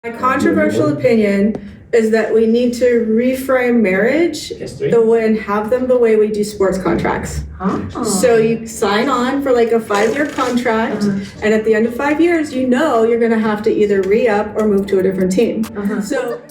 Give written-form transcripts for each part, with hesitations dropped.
My controversial opinion is that we need to reframe marriage and have them the way we do sports contracts. So you sign on for like a 5-year contract, and at the end of 5 years, you know you're going to have to either re-up or move to a different team. So.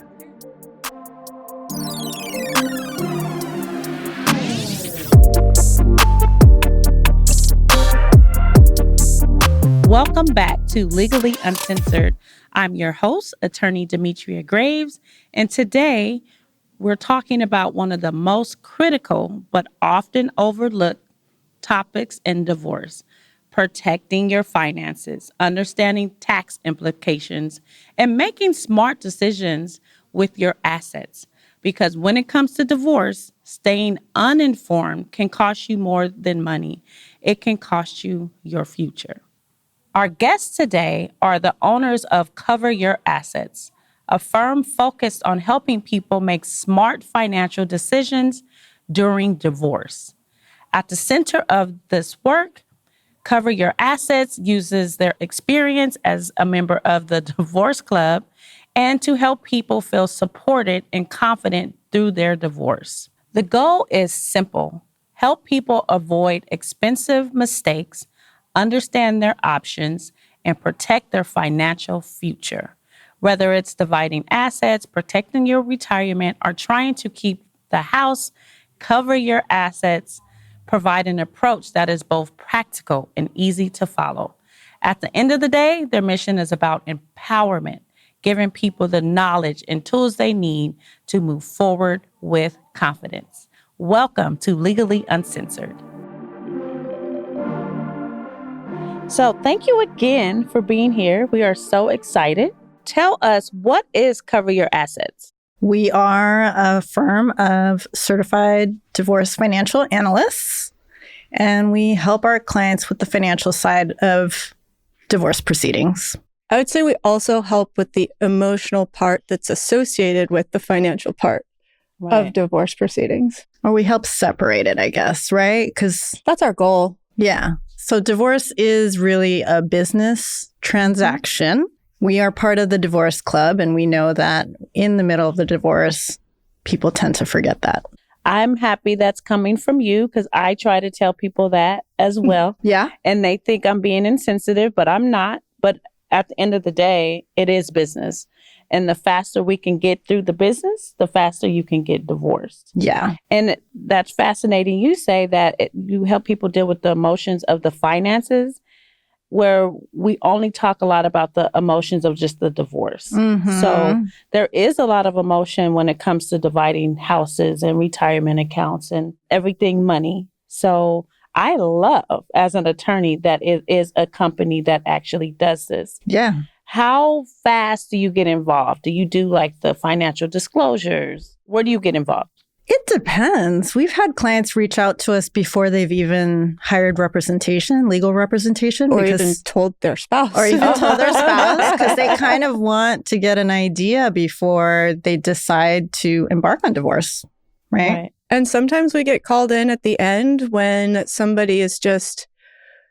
Welcome back to Legally Uncensored. I'm your host, Attorney Demetria Graves, and today we're talking about one of the most critical but often overlooked topics in divorce: protecting your finances, understanding tax implications, and making smart decisions with your assets. Because when it comes to divorce, staying uninformed can cost you more than money. It can cost you your future. Our guests today are the owners of Cover Your Assets, a firm focused on helping people make smart financial decisions during divorce. At the center of this work, Cover Your Assets uses their experience as a member of the Divorce Club and to help people feel supported and confident through their divorce. The goal is simple: help people avoid expensive mistakes, understand their options, and protect their financial future. Whether it's dividing assets, protecting your retirement, or trying to keep the house, Cover Your Assets provide an approach that is both practical and easy to follow. At the end of the day, their mission is about empowerment, giving people the knowledge and tools they need to move forward with confidence. Welcome to Legally Uncensored. So thank you again for being here. We are so excited. Tell us, what is Cover Your Assets? We are a firm of certified divorce financial analysts, and we help our clients with the financial side of divorce proceedings. I would say we also help with the emotional part that's associated with the financial part of divorce proceedings. Or we help separate it, I guess, right? Because that's our goal. Yeah. So divorce is really a business transaction. We are part of the Divorce Club, and we know that in the middle of the divorce, people tend to forget that. I'm happy that's coming from you, because I try to tell people that as well. Yeah. And they think I'm being insensitive, but I'm not. But at the end of the day, it is business. And the faster we can get through the business, the faster you can get divorced. Yeah. And that's fascinating. You say that you help people deal with the emotions of the finances, where we only talk a lot about the emotions of just the divorce. Mm-hmm. So there is a lot of emotion when it comes to dividing houses and retirement accounts and everything money. So I love, as an attorney, that it is a company that actually does this. Yeah. How fast do you get involved? Do you do like the financial disclosures? Where do you get involved? It depends. We've had clients reach out to us before they've even hired representation, legal representation. Or even told their spouse. Or even told their spouse, because they kind of want to get an idea before they decide to embark on divorce, right? And sometimes we get called in at the end when somebody is just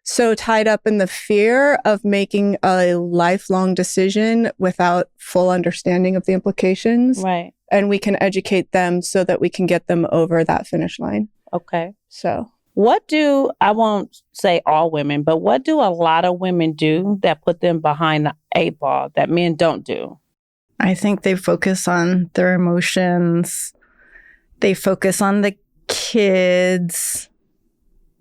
so tied up in the fear of making a lifelong decision without full understanding of the implications. Right. And we can educate them so that we can get them over that finish line. Okay. So I won't say all women, but what do a lot of women do that put them behind the 8 ball that men don't do? I think they focus on their emotions. They focus on the kids.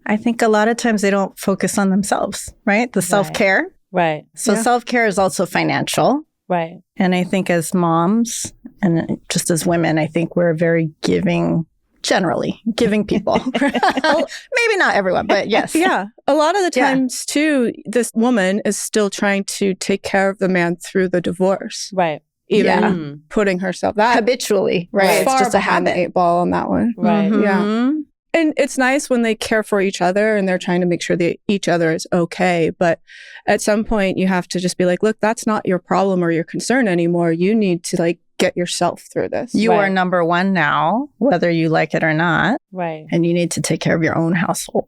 I think a lot of times they don't focus on themselves, right? The self-care. Right. So self-care is also financial. Right. And I think as moms and just as women, I think we're very giving, generally giving people. Maybe not everyone, but yes. Yeah. A lot of the times too, this woman is still trying to take care of the man through the divorce. Right. Even putting herself that habitually, right? It's just a habit. The 8 ball on that one. Right. Mm-hmm. Yeah. And it's nice when they care for each other and they're trying to make sure that each other is okay. But at some point you have to just be like, look, that's not your problem or your concern anymore. You need to get yourself through this. You are number one now, whether you like it or not. Right. And you need to take care of your own household.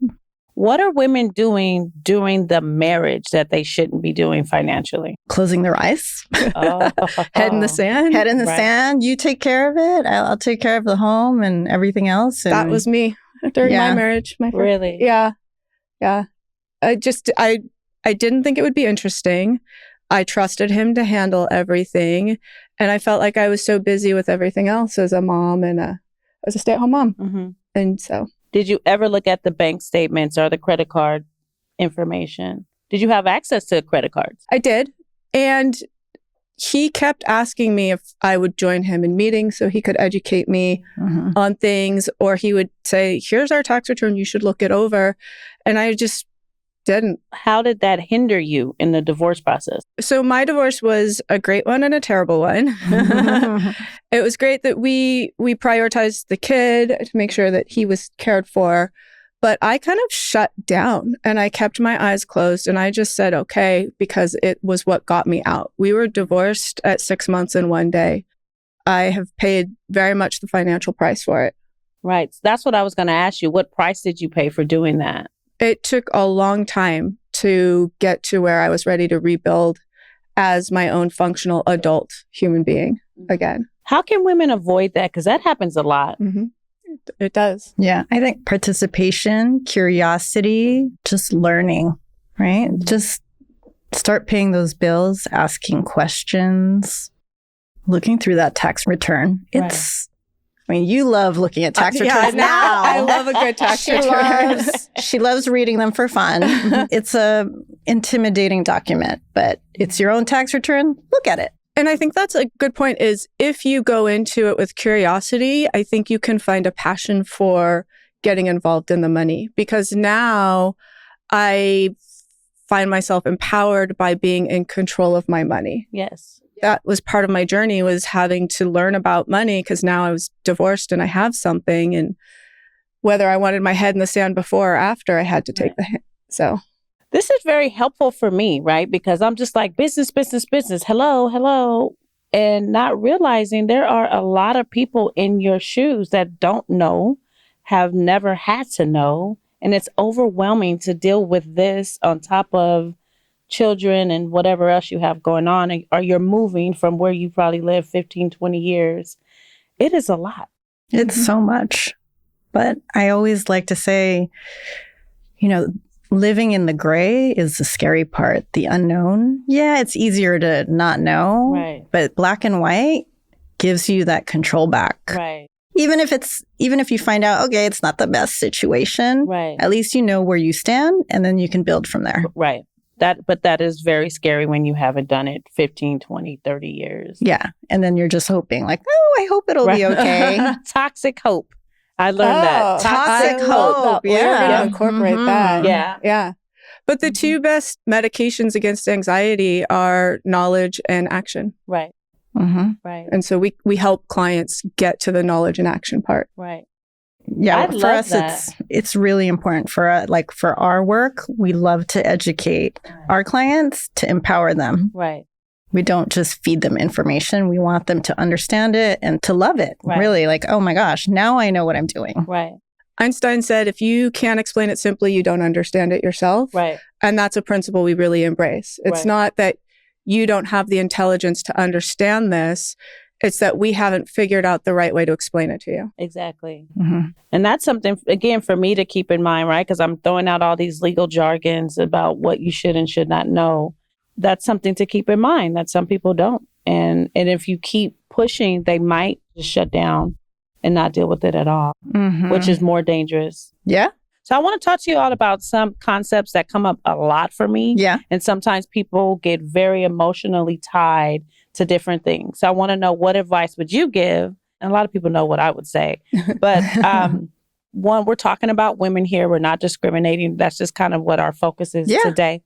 What are women doing during the marriage that they shouldn't be doing financially? Closing their eyes. Oh. Head in the sand. Head in the Right. sand. You take care of it. I'll take care of the home and everything else. And That was me during my marriage. Really? Yeah. Yeah. I didn't think it would be interesting. I trusted him to handle everything. And I felt like I was so busy with everything else as a mom and as a stay-at-home mom. Mm-hmm. And so. Did you ever look at the bank statements or the credit card information? Did you have access to credit cards? I did. And he kept asking me if I would join him in meetings so he could educate me on things, or he would say, here's our tax return, you should look it over. And I just didn't. How did that hinder you in the divorce process? So my divorce was a great one and a terrible one. It was great that we prioritized the kid to make sure that he was cared for. But I kind of shut down and I kept my eyes closed and I just said, okay, because it was what got me out. We were divorced at 6 months and 1 day. I have paid very much the financial price for it. Right. That's what I was going to ask you. What price did you pay for doing that? It took a long time to get to where I was ready to rebuild as my own functional adult human being again. How can women avoid that? Because that happens a lot. Mm-hmm. It does. Yeah. I think participation, curiosity, just learning, right? Just start paying those bills, asking questions, looking through that tax return. I mean, you love looking at tax returns now. I love a good tax return. She loves reading them for fun. It's a intimidating document, but it's your own tax return. Look at it. And I think that's a good point is if you go into it with curiosity, I think you can find a passion for getting involved in the money because now I find myself empowered by being in control of my money. Yes. That was part of my journey was having to learn about money because now I was divorced and I have something. And whether I wanted my head in the sand before or after, I had to take the hit. So this is very helpful for me, right? Because I'm just like business. Hello. And not realizing there are a lot of people in your shoes that don't know, have never had to know. And it's overwhelming to deal with this on top of children and whatever else you have going on, or you're moving from where you probably lived 15, 20 years. It is a lot. It's so much. But I always like to say, living in the gray is the scary part, the unknown. Yeah, it's easier to not know. Right. But black and white gives you that control back. Right. Even if you find out, okay, it's not the best situation, right. At least you know where you stand and then you can build from there. Right. But that is very scary when you haven't done it 15, 20, 30 years. Yeah. And then you're just hoping like, oh, I hope it'll be okay. Toxic hope. I learned that. Toxic hope. We're going to incorporate that. Yeah. Yeah. But the two best medications against anxiety are knowledge and action. Right. Mm-hmm. Right. And so we help clients get to the knowledge and action part. Right. Yeah, I'd for love us, that. it's really important for our work. We love to educate our clients to empower them. Right. We don't just feed them information. We want them to understand it and to love it. Right. Really, like, oh my gosh, now I know what I'm doing. Right. Einstein said, if you can't explain it simply, you don't understand it yourself. Right. And that's a principle we really embrace. It's Right. not that you don't have the intelligence to understand this. It's that we haven't figured out the right way to explain it to you. Exactly. Mm-hmm. And that's something, again, for me to keep in mind, right? Because I'm throwing out all these legal jargons about what you should and should not know. That's something to keep in mind that some people don't. And if you keep pushing, they might just shut down and not deal with it at all, Mm-hmm. which is more dangerous. Yeah. So I want to talk to you all about some concepts that come up a lot for me. Yeah. And sometimes people get very emotionally tied to different things. So I want to know, what advice would you give? And a lot of people know what I would say. But one, we're talking about women here. We're not discriminating. That's just kind of what our focus is today.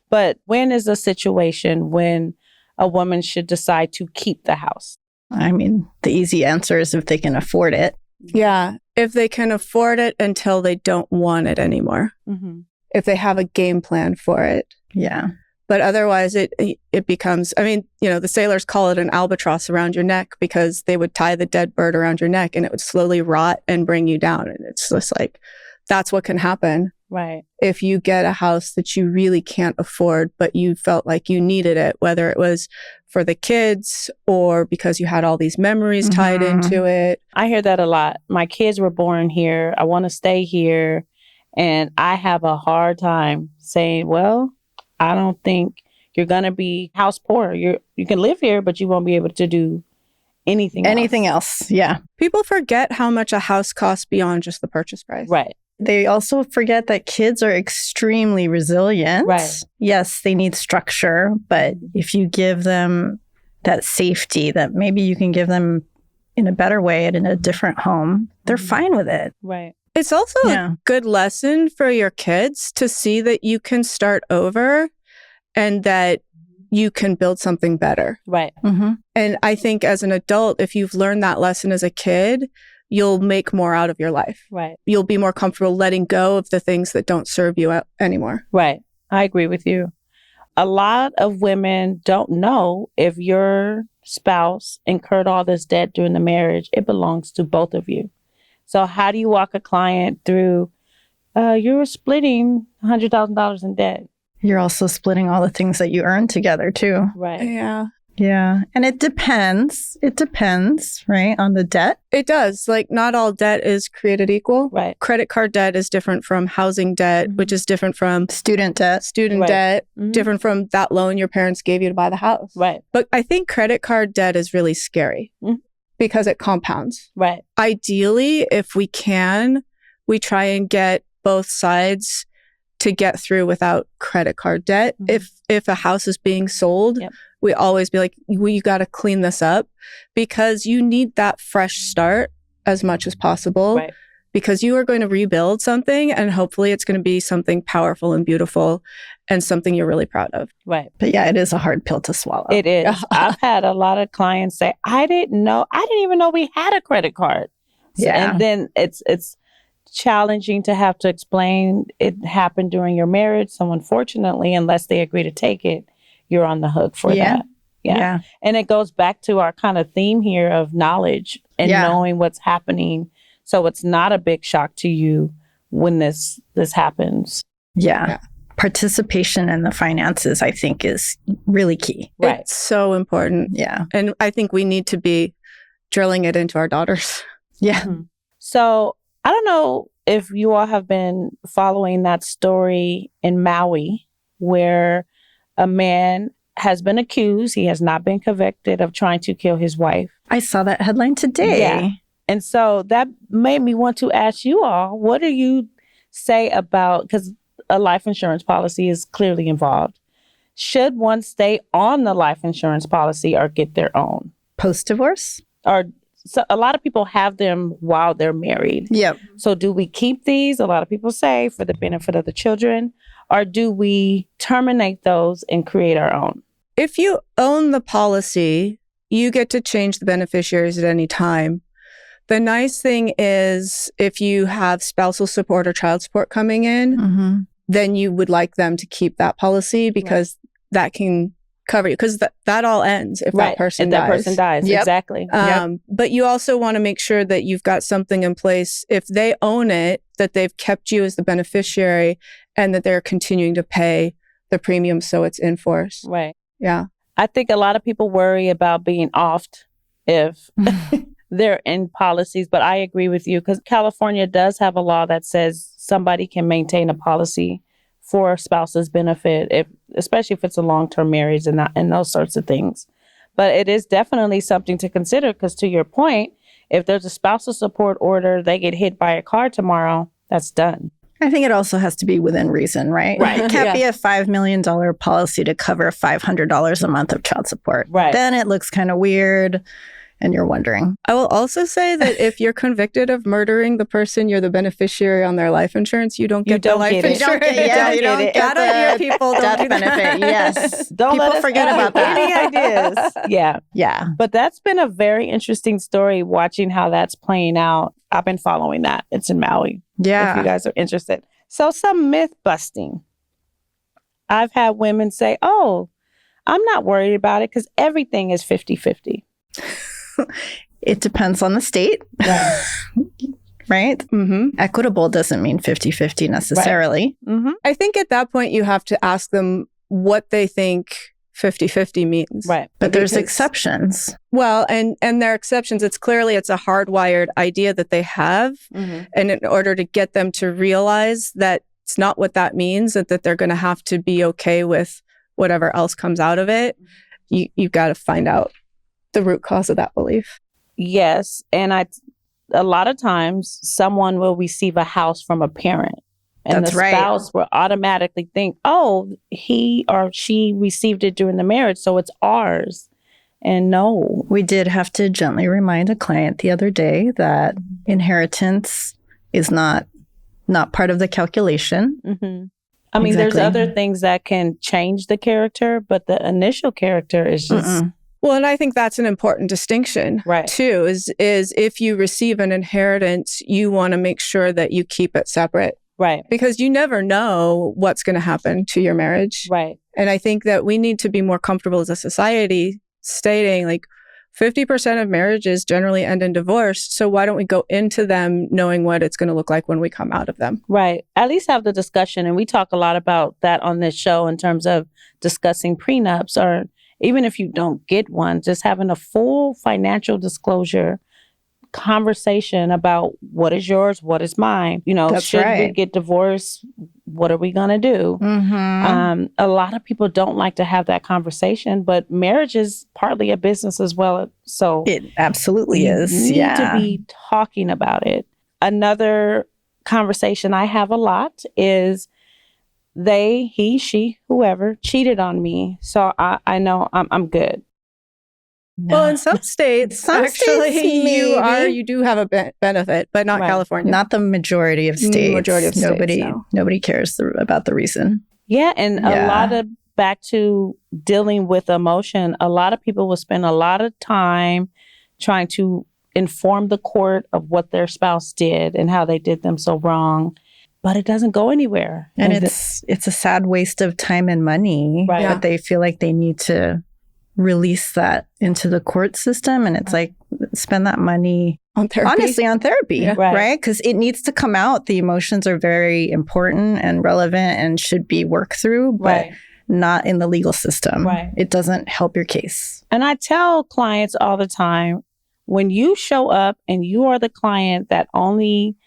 But when is a situation when a woman should decide to keep the house? I mean, the easy answer is if they can afford it. Yeah. If they can afford it until they don't want it anymore. Mm-hmm. If they have a game plan for it. Yeah. But otherwise, it becomes, the sailors call it an albatross around your neck because they would tie the dead bird around your neck and it would slowly rot and bring you down. And it's just like, that's what can happen Right. If you get a house that you really can't afford, but you felt like you needed it, whether it was for the kids or because you had all these memories tied into it. I hear that a lot. My kids were born here. I want to stay here. And I have a hard time saying, well, I don't think you're going to be house poor. You can live here, but you won't be able to do anything else. Yeah. People forget how much a house costs beyond just the purchase price. Right. They also forget that kids are extremely resilient. Right. Yes, they need structure, but if you give them that safety that maybe you can give them in a better way and in a different home, they're fine with it. Right. It's also a good lesson for your kids to see that you can start over and that you can build something better. Right. And I think as an adult, if you've learned that lesson as a kid, you'll make more out of your life. Right. You'll be more comfortable letting go of the things that don't serve you anymore. Right. I agree with you. A lot of women don't know if your spouse incurred all this debt during the marriage. It belongs to both of you. So how do you walk a client through, you're splitting $100,000 in debt? You're also splitting all the things that you earned together too. Right. Yeah. Yeah. And it depends. It depends, right, on the debt. It does. Like, not all debt is created equal. Right. Credit card debt is different from housing debt, which is different from Student debt. Right. debt, different from that loan your parents gave you to buy the house. Right. But I think credit card debt is really scary because it compounds. Right. Ideally, if we can, we try and get both sides to get through without credit card debt. If a house is being sold, we always be like, you got to clean this up because you need that fresh start as much as possible. Right. Because you are going to rebuild something and hopefully it's going to be something powerful and beautiful and something you're really proud of. Right. But yeah, it is a hard pill to swallow. It is. I've had a lot of clients say, I didn't even know we had a credit card. So, Yeah. And then it's challenging to have to explain it happened during your marriage. So unfortunately, unless they agree to take it, you're on the hook for that. Yeah. And it goes back to our kind of theme here of knowledge and knowing what's happening. So it's not a big shock to you when this happens. Yeah. Participation in the finances, I think, is really key. Right. It's so important. Yeah. And I think we need to be drilling it into our daughters. Yeah. So I don't know if you all have been following that story in Maui where a man has been accused. He has not been convicted of trying to kill his wife. I saw that headline today. Yeah. And so that made me want to ask you all, what do you say about, because a life insurance policy is clearly involved. Should one stay on the life insurance policy or get their own? Post-divorce? Or so a lot of people have them while they're married. Yep. So do we keep these? A lot of people say for the benefit of the children, or do we terminate those and create our own? If you own the policy, you get to change the beneficiaries at any time. The nice thing is if you have spousal support or child support coming in, then you would like them to keep that policy because that can cover you, because that all ends if that person dies. That person dies, exactly. But you also want to make sure that you've got something in place if they own it, that they've kept you as the beneficiary and that they're continuing to pay the premium so it's in force. Right. Yeah. I think a lot of people worry about being offed if they're in policies, but I agree with you because California does have a law that says somebody can maintain a policy for a spouse's benefit, especially if it's a long-term marriage and those sorts of things. But it is definitely something to consider because to your point, if there's a spousal support order, they get hit by a car tomorrow, that's done. I think it also has to be within reason, right? Right. It can't be a $5 million policy to cover $500 a month of child support. Right. Then it looks kind of weird. And you're wondering. I will also say that if you're convicted of murdering the person, you're the beneficiary on their life insurance. You don't get the life insurance. You don't get That idea, people don't death do that. benefit. Yes. Don't people let us forget have about that. any ideas. Yeah. Yeah. But that's been a very interesting story watching how that's playing out. I've been following that. It's in Maui. Yeah. If you guys are interested. So some myth busting. I've had women say, oh, I'm not worried about it because everything is 50-50. It depends on the state. right? Mm-hmm. Equitable doesn't mean 50-50 necessarily. Mm-hmm. I think at that point, you have to ask them what they think 50-50 means. Right. But there's Because- exceptions. Well, and there are exceptions. It's a hardwired idea that they have. Mm-hmm. And in order to get them to realize that it's not what that means, and that they're going to have to be okay with whatever else comes out of it, you've got to find out the root cause of that belief. Yes. And a lot of times someone will receive a house from a parent. And That's the right. spouse will automatically think, oh, he or she received it during the marriage, so it's ours. And no. We did have to gently remind a client the other day that inheritance is not part of the calculation. Mm-hmm. I mean, there's Exactly. other things that can change the character, but the initial character is just Mm-mm. Well, and I think that's an important distinction, right. too, is if you receive an inheritance, you want to make sure that you keep it separate, Right. because you never know what's going to happen to your marriage. Right. And I think that we need to be more comfortable as a society stating, like, 50% of marriages generally end in divorce. So why don't we go into them knowing what it's going to look like when we come out of them? Right. At least have the discussion. And we talk a lot about that on this show in terms of discussing prenups, or even if you don't get one, just having a full financial disclosure conversation about what is yours, what is mine. You know, That's should we right. get divorced? What are we going to do? Mm-hmm. A lot of people don't like to have that conversation, but marriage is partly a business as well. So It absolutely you is. need Yeah. to be talking about it. Another conversation I have a lot is they, he, she, whoever cheated on me. So I know I'm good. No. Well, in some states, Some actually, states, you do have a benefit, but not Right. California. Not the majority of states. Majority of states, no. Nobody cares about the reason. Yeah. And Yeah. a lot of back to dealing with emotion, a lot of people will spend a lot of time trying to inform the court of what their spouse did and how they did them so wrong, but it doesn't go anywhere. And it's a sad waste of time and money. Right. But they feel like they need to release that into the court system. And it's like, spend that money on therapy. honestly on therapy, Yeah. right? Because it needs to come out. The emotions are very important and relevant and should be worked through, but right. not in the legal system. Right. It doesn't help your case. And I tell clients all the time, when you show up and you are the client that only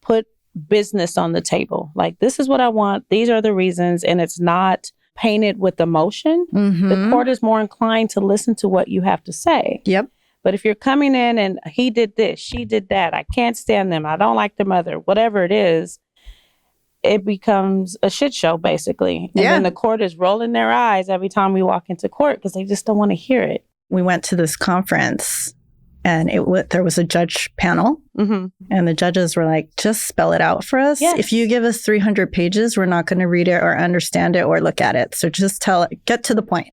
put business on the table, like, this is what I want, these are the reasons, and it's not painted with emotion, Mm-hmm. the court is more inclined to listen to what you have to say. Yep. But if you're coming in and he did this, she did that, I can't stand them, I don't like their mother, whatever it is, it becomes a shit show, basically. And Yeah. then the court is rolling their eyes every time we walk into court because they just don't want to hear it. We went to this conference and there was a judge panel. Mm-hmm. And the judges were like, just spell it out for us. Yes. If you give us 300 pages, we're not going to read it or understand it or look at it. So just get to the point.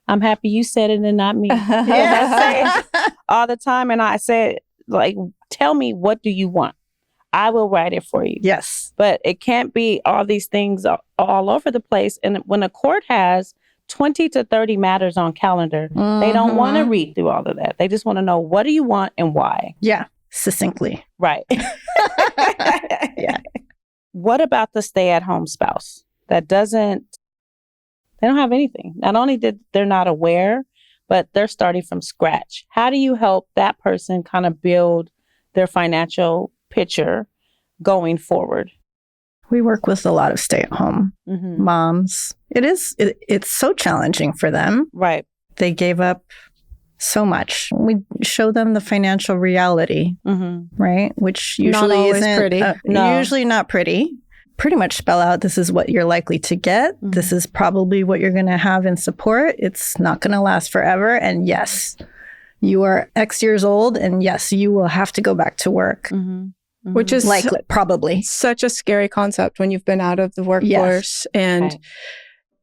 I'm happy you said it and not me. I say it all the time. And I said, like, tell me, what do you want? I will write it for you. Yes. But it can't be all these things all over the place. And when a court has 20 to 30 matters on calendar, they don't want to read through all of that. They just want to know, what do you want and why? Yeah. Succinctly. Right. Yeah. What about the stay-at-home spouse that they don't have anything? Not only did they're not aware, but they're starting from scratch. How do you help that person kind of build their financial picture going forward? We work with a lot of stay-at-home Mm-hmm. moms. It's so challenging for them. Right. They gave up so much. We show them the financial reality, Mm-hmm. right? Which Not usually always isn't pretty. No. Usually not pretty. Pretty much spell out, this is what you're likely to get. Mhm. This is probably what you're going to have in support. It's not going to last forever. And yes, you are X years old. And yes, you will have to go back to work. Mm-hmm. Which is Likely, probably. such a scary concept when you've been out of the workforce and Right.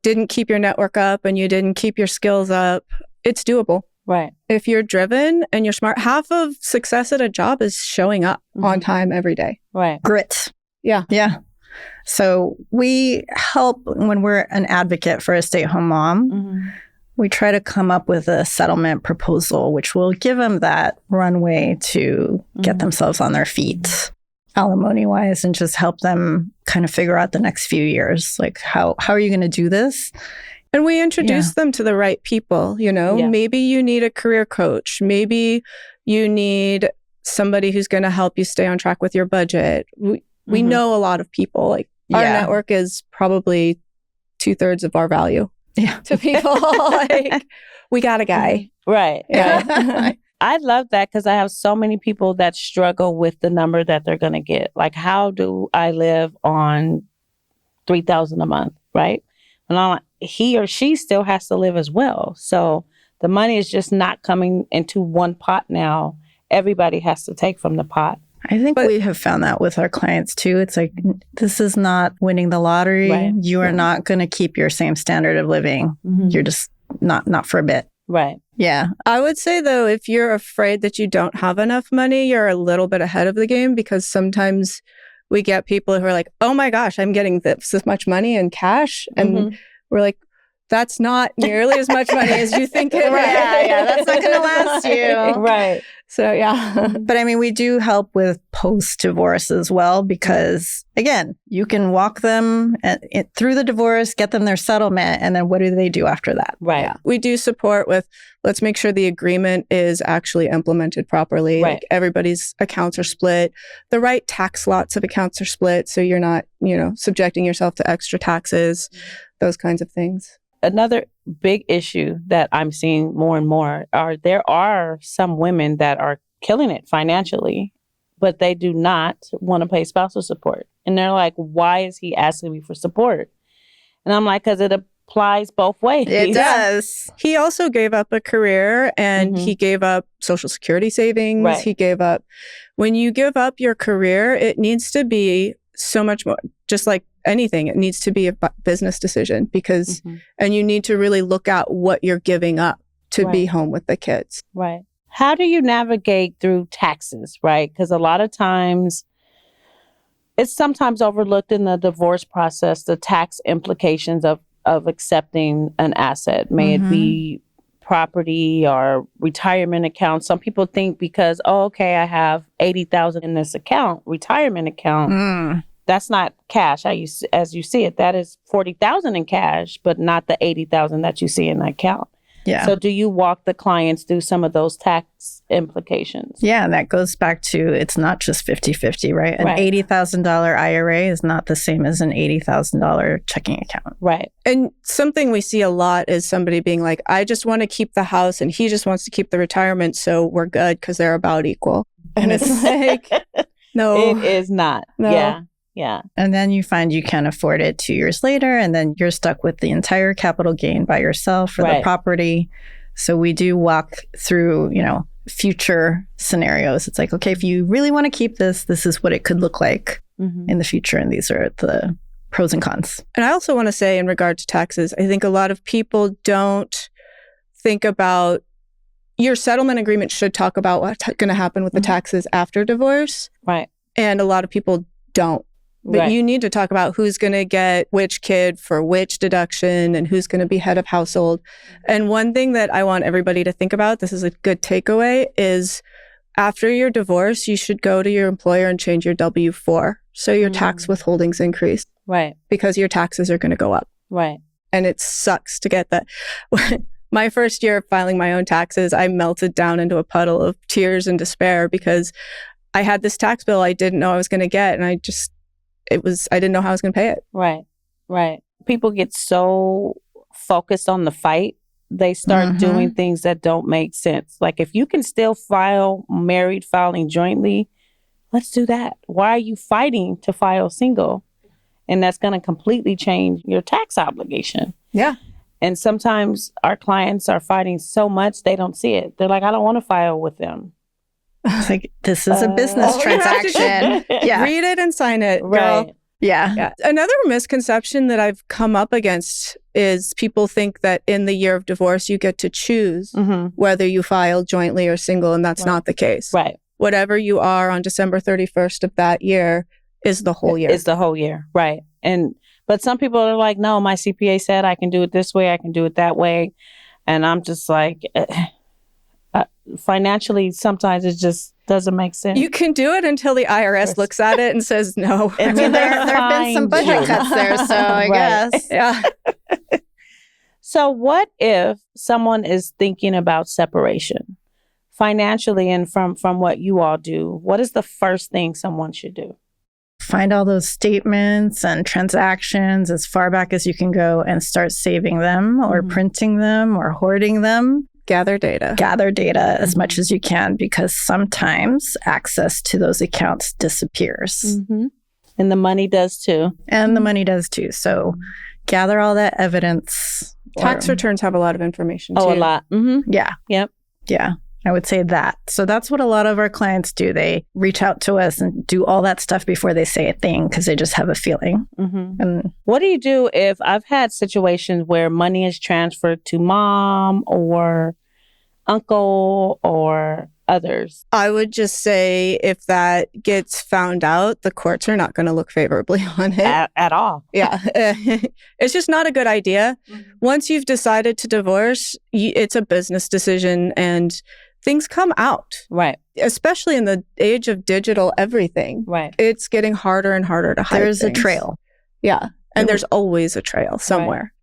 didn't keep your network up and you didn't keep your skills up. It's doable. Right. If you're driven and you're smart, half of success at a job is showing up on Mhm. time every day. Right. Grit. Yeah. Yeah. So we help when we're an advocate for a stay-at-home mom. Mm-hmm. We try to come up with a settlement proposal, which will give them that runway to get Mhm. themselves on their feet. alimony wise and just help them kind of figure out the next few years. Like, how are you going to do this? And we introduce them to the right people, you know? Yeah. Maybe you need a career coach. Maybe you need somebody who's going to help you stay on track with your budget. We know a lot of people. Like, our network is probably 2/3 of our value to people. Like, we got a guy. Right. Yeah. I love that because I have so many people that struggle with the number that they're going to get. Like, how do I live on $3,000 a month, right? And I'm like, he or she still has to live as well. So the money is just not coming into one pot now. Everybody has to take from the pot. I think we have found that with our clients too. It's like, this is not winning the lottery. Right. You are not going to keep your same standard of living. You're just not for a bit. Right. Yeah. I would say, though, if you're afraid that you don't have enough money, you're a little bit ahead of the game, because sometimes we get people who are like, oh my gosh, I'm getting this much money in cash. And we're like, that's not nearly as much money as you think it is. Yeah, that's not going to last you. Right. So, yeah. But I mean, we do help with post-divorce as well, because again, you can walk them through the divorce, get them their settlement, and then what do they do after that? Right. Yeah. We do support with, let's make sure the agreement is actually implemented properly. Right. Like, everybody's accounts are split. The right tax lots of accounts are split, so you're not, subjecting yourself to extra taxes, those kinds of things. Another big issue that I'm seeing more and more there are some women that are killing it financially, but they do not want to pay spousal support. And they're like, why is he asking me for support? And I'm like, because it applies both ways. It does. He also gave up a career, and he gave up Social Security savings. Right. He gave up. When you give up your career, it needs to be so much more, just like anything, it needs to be a business decision, because, and you need to really look at what you're giving up to be home with the kids. Right. How do you navigate through taxes, right? Because a lot of times it's sometimes overlooked in the divorce process, the tax implications of accepting an asset, may it be property or retirement account. Some people think because, okay, I have $80,000 in this account, retirement account, that's not cash. As you see it, that is $40,000 in cash, but not the $80,000 that you see in that account. Yeah. So do you walk the clients through some of those tax implications? Yeah, and that goes back to, it's not just 50-50, right? An $80,000 IRA is not the same as an $80,000 checking account. Right. And something we see a lot is somebody being like, I just want to keep the house and he just wants to keep the retirement, so we're good because they're about equal. And it's like, no. It is not. No. Yeah. Yeah. And then you find you can't afford it 2 years later, and then you're stuck with the entire capital gain by yourself for the property. So we do walk through, future scenarios. It's like, okay, if you really want to keep this is what it could look like in the future. And these are the pros and cons. And I also want to say, in regard to taxes, I think a lot of people don't think about, your settlement agreement should talk about what's going to happen with the taxes after divorce. Right. And a lot of people don't. But you need to talk about who's going to get which kid for which deduction and who's going to be head of household. And one thing that I want everybody to think about, this is a good takeaway, is after your divorce, you should go to your employer and change your W-4 so your tax withholdings increase. Right. Because your taxes are going to go up. Right. And it sucks to get that. My first year of filing my own taxes, I melted down into a puddle of tears and despair because I had this tax bill I didn't know I was going to get, and I didn't know how I was going to pay it. Right. Right. People get so focused on the fight, they start doing things that don't make sense. Like, if you can still file married filing jointly, let's do that. Why are you fighting to file single? And that's going to completely change your tax obligation. Yeah. And sometimes our clients are fighting so much they don't see it. They're like, I don't want to file with them. It's like, this is a business transaction. Yeah. Read it and sign it, girl. Right. Yeah. Another misconception that I've come up against is people think that in the year of divorce, you get to choose whether you file jointly or single, and that's not the case. Right. Whatever you are on December 31st of that year is the whole year. It's the whole year. Right. But some people are like, no, my CPA said I can do it this way, I can do it that way. And I'm just like, financially, sometimes it just Doesn't make sense. You can do it until the IRS looks at it and says no. I mean, there have been some budget cuts there, so I guess. Yeah. So what if someone is thinking about separation financially, and from what you all do, what is the first thing someone should do? Find all those statements and transactions as far back as you can go and start saving them or printing them or hoarding them. Gather data As much as you can, because sometimes access to those accounts disappears. And the money does too. So gather all that evidence. Tax returns have a lot of information too. Oh, a lot. Yeah. Yep. Yeah. I would say that. So that's what a lot of our clients do. They reach out to us and do all that stuff before they say a thing because they just have a feeling. And what do you do if I've had situations where money is transferred to mom or uncle or others? I would just say if that gets found out, the courts are not going to look favorably on it. At all. Yeah. It's just not a good idea. Once you've decided to divorce, it's a business decision and things come out. Right. Especially in the age of digital everything. Right. It's getting harder and harder to hide there's things. a trail. Yeah. And there's always a trail somewhere.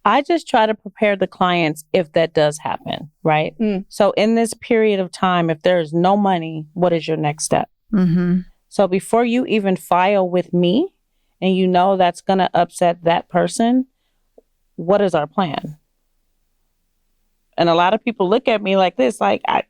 I just try to prepare the clients if that does happen, right? So in this period of time, if there is no money, what is your next step? So before you even file with me and you know that's going to upset that person, what is our plan? And a lot of people look at me like this, like, I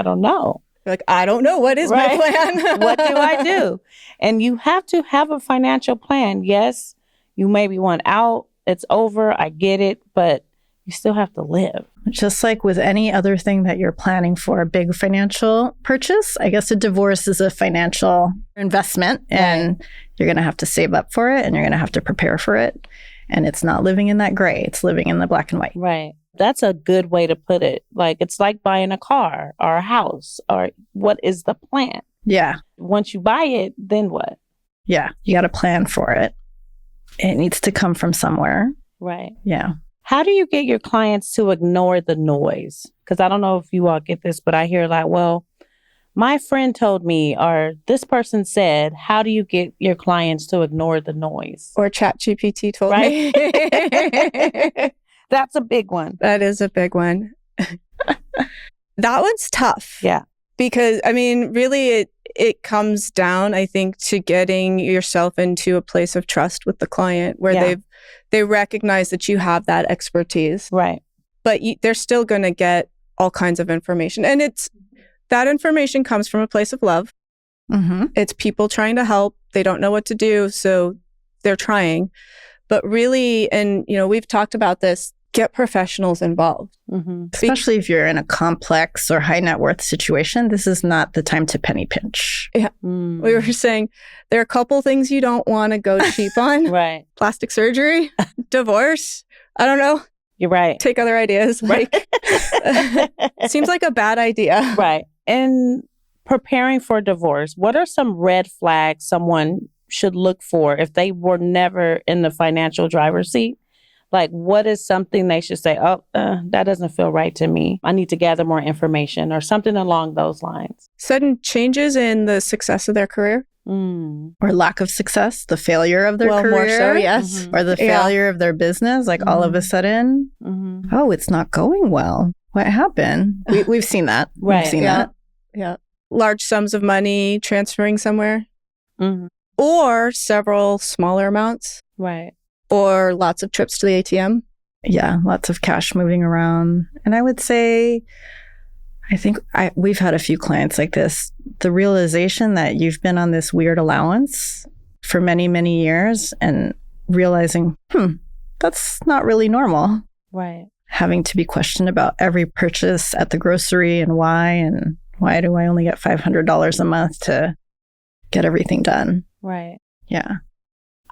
don't know. Like, I don't know. What is my plan? What do I do? And you have to have a financial plan. Yes, you maybe want out. It's over. I get it. But you still have to live. Just like with any other thing that you're planning for a big financial purchase, I guess a divorce is a financial investment and you're going to have to save up for it and you're going to have to prepare for it. And it's not living in that gray. It's living in the black and white. Right. That's a good way to put it. Like, it's like buying a car or a house, or what is the plan? Yeah. Once you buy it, then what? Yeah. You got to plan for it. It needs to come from somewhere. Right. Yeah. How do you get your clients to ignore the noise? Because I don't know if you all get this, but I hear like, well, my friend told me, or this person said. How do you get your clients to ignore the noise? Or ChatGPT told me. That's a big one. That is a big one. That one's tough. Yeah. Because, I mean, really, it comes down, I think, to getting yourself into a place of trust with the client where they recognize that you have that expertise. Right. But they're still going to get all kinds of information. And that information comes from a place of love. It's people trying to help. They don't know what to do, so they're trying. But really, and, you know, we've talked about this, get professionals involved. Especially if you're in a complex or high net worth situation, this is not the time to penny pinch. Yeah. We were saying there are a couple things you don't want to go cheap on. Right. Plastic surgery, divorce. I don't know. You're right. Take other ideas. Like, it seems like a bad idea. Right. And preparing for divorce, what are some red flags someone should look for if they were never in the financial driver's seat? Like, what is something they should say, that doesn't feel right to me. I need to gather more information, or something along those lines. Sudden changes in the success of their career. Or lack of success, the failure of their career. More so, yes. Or the failure of their business, like all of a sudden, oh, it's not going well. What happened? We've seen that. Right. We've seen that. Yeah. Large sums of money transferring somewhere. Or several smaller amounts. Right. Or lots of trips to the ATM. Yeah, lots of cash moving around. And I would say, I think we've had a few clients like this. The realization that you've been on this weird allowance for many, many years and realizing, that's not really normal. Right. Having to be questioned about every purchase at the grocery and why do I only get $500 a month to get everything done? Right. Yeah.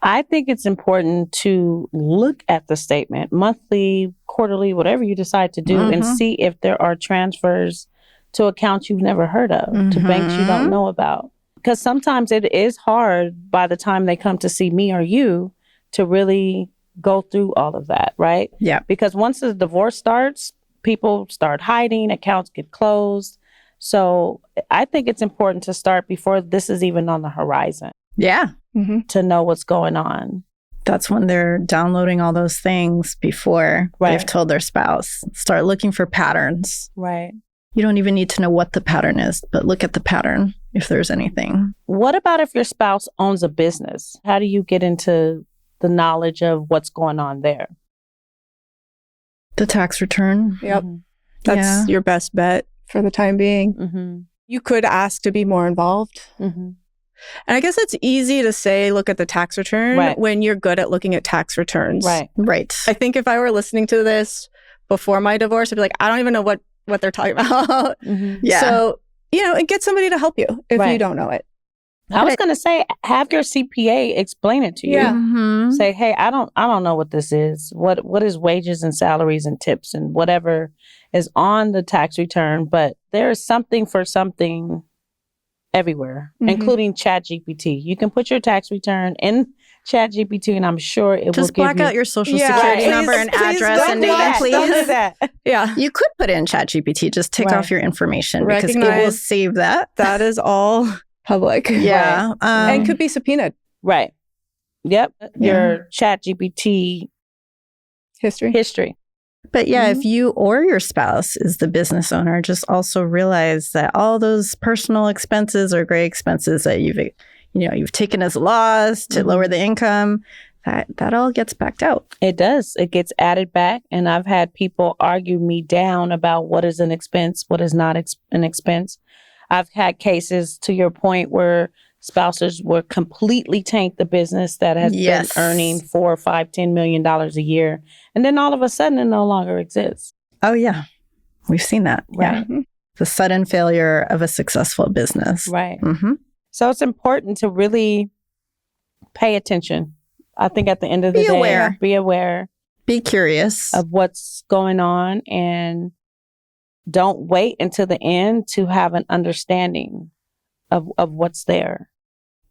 I think it's important to look at the statement, monthly, quarterly, whatever you decide to do, and see if there are transfers to accounts you've never heard of, to banks you don't know about. Because sometimes it is hard by the time they come to see me or you to really go through all of that, right? Yeah. Because once the divorce starts, people start hiding, accounts get closed. So I think it's important to start before this is even on the horizon Yeah. Mm-hmm. to know what's going on. That's when they're downloading all those things before Right. they've told their spouse. Start looking for patterns. Right. You don't even need to know what the pattern is, but look at the pattern if there's anything. What about if your spouse owns a business? How do you get into the knowledge of what's going on there? The tax return. Yep. Mm-hmm. That's your best bet for the time being. Mm-hmm. You could ask to be more involved. Mm-hmm. And I guess it's easy to say, look at the tax return Right. when you're good at looking at tax returns. Right. Right. I think if I were listening to this before my divorce, I'd be like, I don't even know what they're talking about. Mm-hmm. Yeah. So, and get somebody to help you if Right. you don't know it. I was going to say, have your CPA explain it to you. Yeah. Mhm. Say, hey, I don't know what this is. What is wages and salaries and tips and whatever is on the tax return, but there is something for something everywhere, Mhm. including ChatGPT. You can put your tax return in ChatGPT, and I'm sure it will Just give black you out your social Yeah, security please, number and please address don't and do name, that. please. Don't do that. Yeah. You could put in ChatGPT, just take Right. off your information because it will Recognize save that. That is all public. Yeah. And could be subpoenaed. Right. Yep. Yeah. Your ChatGPT History. history. But yeah, if you or your spouse is the business owner, just also realize that all those personal expenses or gray expenses that you've taken as a loss to lower the income, that all gets backed out. It does. It gets added back. And I've had people argue me down about what is an expense, what is not an expense. I've had cases, to your point, where spouses were completely tanked the business that has Yes. been earning $4, $5, $10 million a year. And then all of a sudden it no longer exists. Oh, yeah. We've seen that. Yeah. Right. Mhm. The sudden failure of a successful business. Right. Mm-hmm. So it's important to really pay attention. I think at the end of the Be day, aware. be aware Be curious. of what's going on, and don't wait until the end to have an understanding of what's there.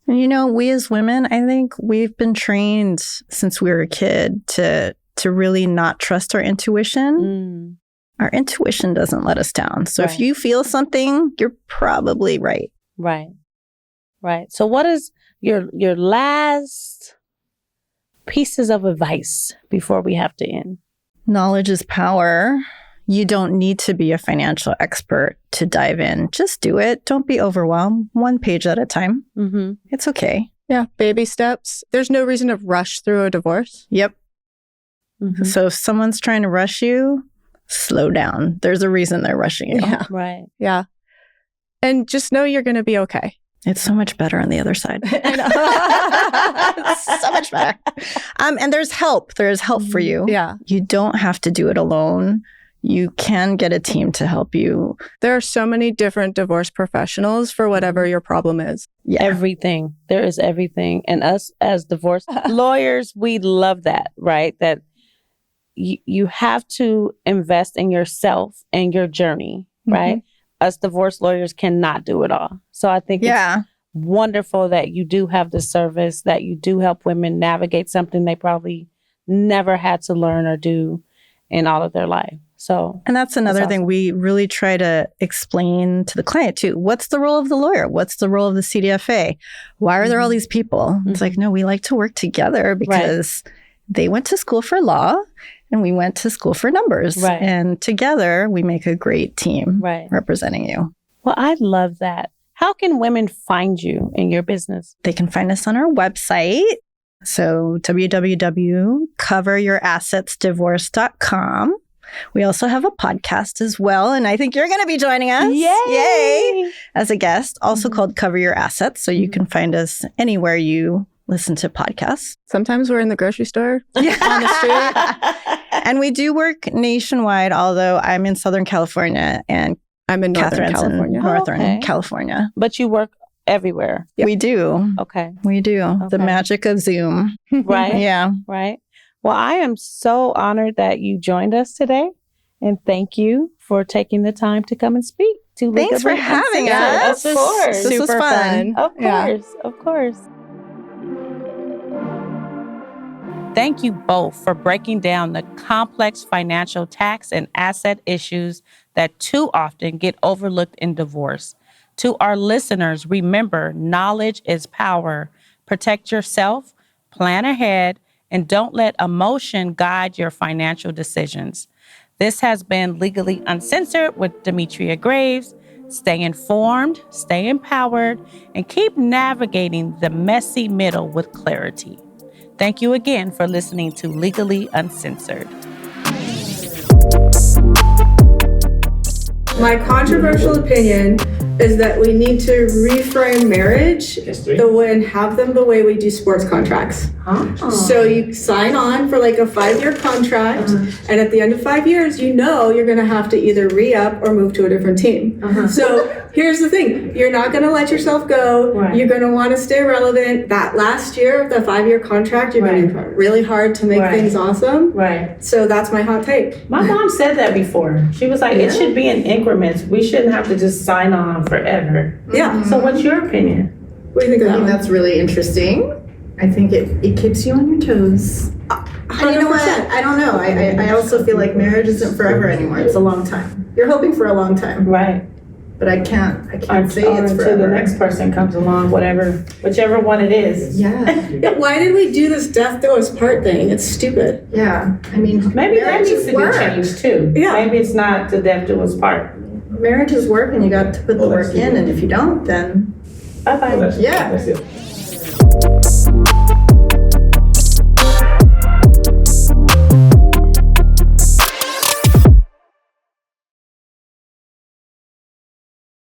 And we as women, I think we've been trained since we were a kid to really not trust our intuition. Our intuition doesn't let us down. So if Right. you feel something, you're probably right. Right. Right. So what is your last pieces of advice before we have to end? Knowledge is power. You don't need to be a financial expert to dive in. Just do it. Don't be overwhelmed. One page at a time. Mm-hmm. It's okay. Yeah. Baby steps. There's no reason to rush through a divorce. Yep. Mm-hmm. So if someone's trying to rush you, slow down. There's a reason they're rushing you. Yeah. Right. Yeah. And just know you're going to be okay. It's so much better on the other side. So much better. And there's help. There's help for you. Yeah. You don't have to do it alone. You can get a team to help you. There are so many different divorce professionals for whatever your problem is. Yeah. Everything. There is everything. And us as divorce lawyers, we love that, right? That you have to invest in yourself and your journey, right? Us divorce lawyers cannot do it all. So I think it's wonderful that you do have the service, that you do help women navigate something they probably never had to learn or do in all of their life. So, And that's another That's thing awesome. we really try to explain to the client too. What's the role of the lawyer? What's the role of the CDFA? Why are there all these people? It's like, no, we like to work together because they went to school for law and we went to school for numbers. Right. And together we make a great team right. representing you. Well, I love that. How can women find you in your business? They can find us on our website. So www.coveryourassetsdivorce.com. We also have a podcast as well. And I think you're going to be joining us. Yay! As a guest, also called Cover Your Assets. So you can find us anywhere you listen to podcasts. Sometimes we're in the grocery store. On the street. And we do work nationwide, although I'm in Southern California and I'm in Northern Catherine's California. in Northern Okay. California. But you work everywhere. Yep. We do. Okay. We do. The Okay. magic of Zoom. Right. Yeah. Right. Well, I am so honored that you joined us today. And thank you for taking the time to come and speak to Thanks for Legally having Uncensored. us. Of course. This was fun. Of Yeah. course. Of course. Thank you both for breaking down the complex financial tax and asset issues that too often get overlooked in divorce. To our listeners, remember, knowledge is power. Protect yourself, plan ahead, and don't let emotion guide your financial decisions. This has been Legally Uncensored with Demetria Graves. Stay informed, stay empowered, and keep navigating the messy middle with clarity. Thank you again for listening to Legally Uncensored. My controversial opinion is that we need to reframe marriage and have them the way we do sports contracts. So you sign on for like a 5-year contract, and at the end of 5 years, you know you're going to have to either re-up or move to a different team. So here's the thing. You're not going to let yourself go. Right. You're going to want to stay relevant. That last year of the 5-year contract, you're going to try really hard to make things awesome. Right. So that's my hot take. My mom said that before. She was like, it should be in increments. We shouldn't have to just sign on forever. Yeah. So what's your opinion? What do you think of that? I think that's really interesting. I think it keeps you on your toes. And you know what? I don't know. I also feel like marriage isn't forever anymore. It's a long time. You're hoping for a long time. Right. But I can't say it's until forever. the next person comes along, whichever one it is. Yeah. Why did we do this death do us part thing? It's stupid. Yeah. I mean, Maybe that needs to work. be changed too. Yeah. Maybe it's not the death do us part. Marriage is work, and you got to put the work in. And if you don't, then Bye-bye. yeah. That's it.